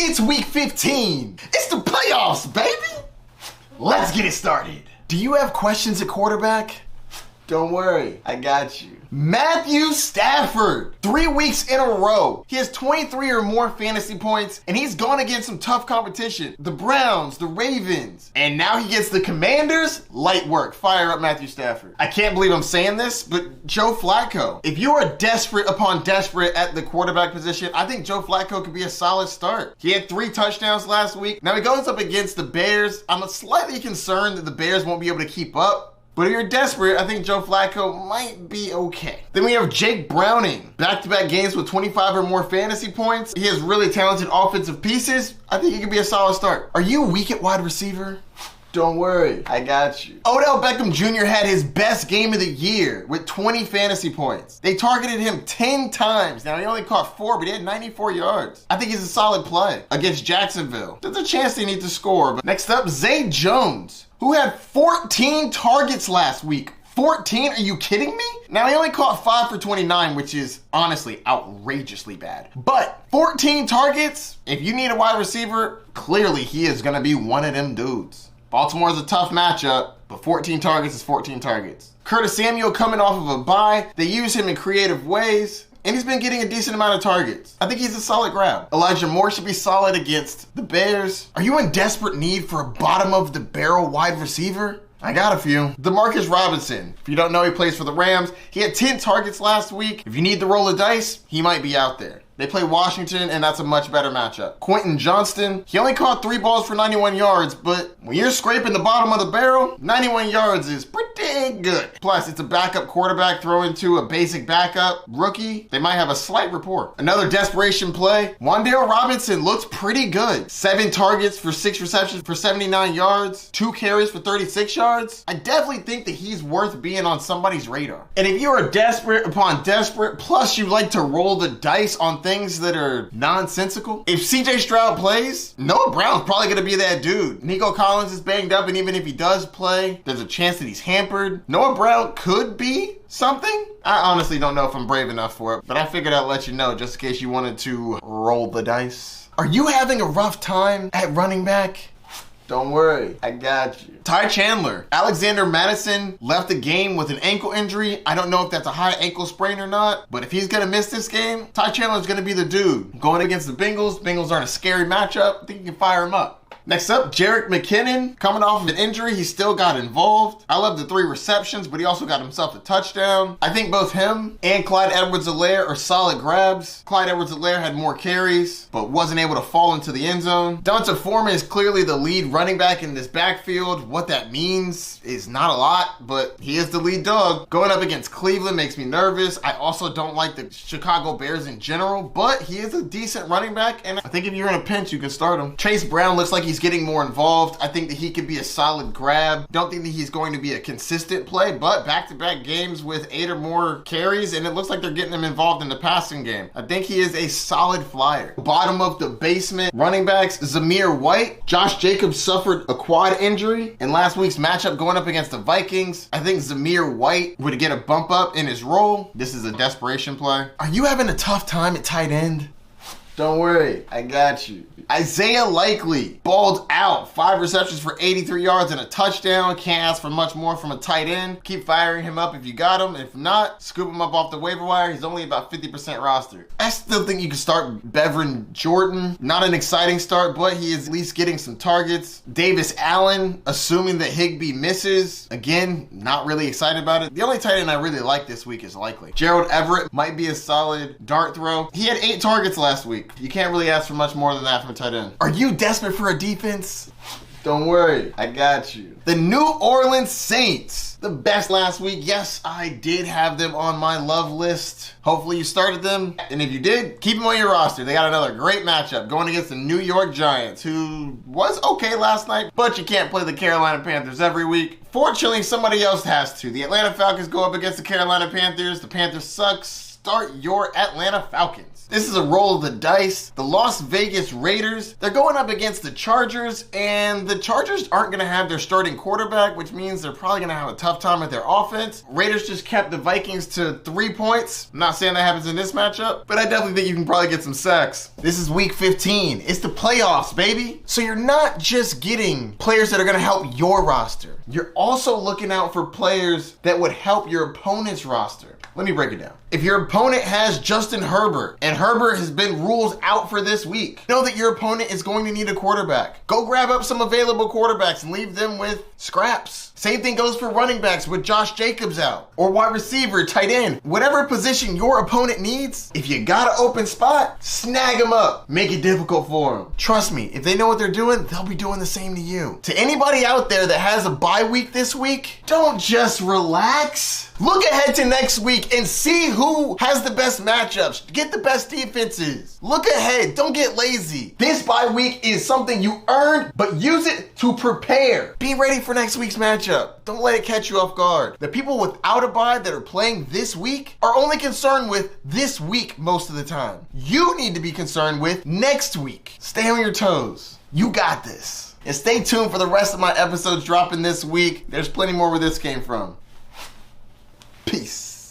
It's week 15. It's the playoffs, baby. Let's get it started. Do you have questions at quarterback? Don't worry, I got you. Matthew Stafford, 3 weeks in a row. He has 23 or more fantasy points, and he's gone against some tough competition. The Browns, the Ravens, and now he gets the Commanders. Light work, fire up Matthew Stafford. I can't believe I'm saying this, but Joe Flacco. If you are desperate upon desperate at the quarterback position, I think Joe Flacco could be a solid start. He had 3 touchdowns last week. Now he goes up against the Bears. I'm slightly concerned that the Bears won't be able to keep up. But if you're desperate, I think Joe Flacco might be okay. Then we have Jake Browning. Back-to-back games with 25 or more fantasy points. He has really talented offensive pieces. I think he could be a solid start. Are you weak at wide receiver? Don't worry, I got you. Odell Beckham Jr. had his best game of the year with 20 fantasy points. They targeted him 10 times. Now, he only caught 4, but he had 94 yards. I think he's a solid play against Jacksonville. There's a chance they need to score. But next up, Zay Jones, who had 14 targets last week. 14? Are you kidding me? Now, he only caught 5 for 29, which is honestly outrageously bad. But 14 targets, if you need a wide receiver, clearly he is going to be one of them dudes. Baltimore is a tough matchup, but 14 targets is 14 targets. Curtis Samuel coming off of a bye. They use him in creative ways, and he's been getting a decent amount of targets. I think he's a solid grab. Elijah Moore should be solid against the Bears. Are you in desperate need for a bottom-of-the-barrel wide receiver? I got a few. Demarcus Robinson. If you don't know, he plays for the Rams. He had 10 targets last week. If you need to roll the dice, he might be out there. They play Washington, and that's a much better matchup. Quentin Johnston, he only caught 3 balls for 91 yards, but when you're scraping the bottom of the barrel, 91 yards is pretty good. Plus, it's a backup quarterback throwing to a basic backup rookie. They might have a slight rapport. Another desperation play. Wan'Dale Robinson looks pretty good. 7 targets for 6 receptions for 79 yards, 2 carries for 36 yards. I definitely think that he's worth being on somebody's radar. And if you are desperate upon desperate, plus you like to roll the dice on things that are nonsensical. If CJ Stroud plays, Noah Brown's probably going to be that dude. Nico Collins is banged up, and even if he does play, there's a chance that he's hampered. Noah Brown could be something. I honestly don't know if I'm brave enough for it, but I figured I'd let you know just in case you wanted to roll the dice. Are you having a rough time at running back? Don't worry, I got you. Ty Chandler. Alexander Madison left the game with an ankle injury. I don't know if that's a high ankle sprain or not, but if he's going to miss this game, Ty Chandler's going to be the dude. Going against the Bengals. Bengals aren't a scary matchup. I think you can fire him up. Next up, Jerick McKinnon. Coming off of an injury, he still got involved. I love the 3 receptions, but he also got himself a touchdown. I think both him and Clyde Edwards-Helaire are solid grabs. Clyde Edwards-Helaire had more carries, but wasn't able to fall into the end zone. Donta Foreman is clearly the lead running back in this backfield. What that means is not a lot, but he is the lead dog. Going up against Cleveland makes me nervous. I also don't like the Chicago Bears in general, but he is a decent running back, and I think if you're in a pinch, you can start him. Chase Brown looks like he's getting more involved. I think that he could be a solid grab. Don't think that he's going to be a consistent play, but back-to-back games with 8 or more carries, and it looks like they're getting him involved in the passing game. I think he is a solid flyer. Bottom of the basement running backs, Zamir White. Josh Jacobs suffered a quad injury in last week's matchup going up against the Vikings. I think Zamir White would get a bump up in his role. This is a desperation play. Are you having a tough time at tight end? Don't worry, I got you. Isaiah Likely balled out. 5 receptions for 83 yards and a touchdown. Can't ask for much more from a tight end. Keep firing him up if you got him. If not, scoop him up off the waiver wire. He's only about 50% rostered. I still think you can start Beverin Jordan. Not an exciting start, but he is at least getting some targets. Davis Allen, assuming that Higbee misses. Again, not really excited about it. The only tight end I really like this week is Likely. Gerald Everett might be a solid dart throw. He had 8 targets last week. You can't really ask for much more than that from a tight end. Are you desperate for a defense? Don't worry, I got you. The New Orleans Saints, the best last week. Yes, I did have them on my love list. Hopefully you started them, and if you did, keep them on your roster. They got another great matchup going against the New York Giants, who was okay last night, but you can't play the Carolina Panthers every week. Fortunately, somebody else has to. The Atlanta Falcons go up against the Carolina Panthers. The Panthers sucks. start your Atlanta Falcons. This is a roll of the dice. The Las Vegas Raiders, they're going up against the Chargers, and the Chargers aren't going to have their starting quarterback, which means they're probably going to have a tough time with their offense. Raiders just kept the Vikings to 3 points. I'm not saying that happens in this matchup, but I definitely think you can probably get some sacks. This is week 15. It's the playoffs, baby. So you're not just getting players that are going to help your roster. You're also looking out for players that would help your opponent's roster. Let me break it down. If your opponent has Justin Herbert, and Herbert has been ruled out for this week, know that your opponent is going to need a quarterback. Go grab up some available quarterbacks and leave them with scraps. Same thing goes for running backs with Josh Jacobs out, or wide receiver, tight end. Whatever position your opponent needs, if you got an open spot, snag them up. Make it difficult for them. Trust me, if they know what they're doing, they'll be doing the same to you. To anybody out there that has a bye week this week, don't just relax. Look ahead to next week and see who has the best matchups. Get the best defenses. Look ahead. Don't get lazy. This bye week is something you earned, but use it to prepare. Be ready for next week's matchup. Don't let it catch you off guard. The people without a bye that are playing this week are only concerned with this week most of the time. You need to be concerned with next week. Stay on your toes. You got this. And stay tuned for the rest of my episodes dropping this week. There's plenty more where this came from. Peace.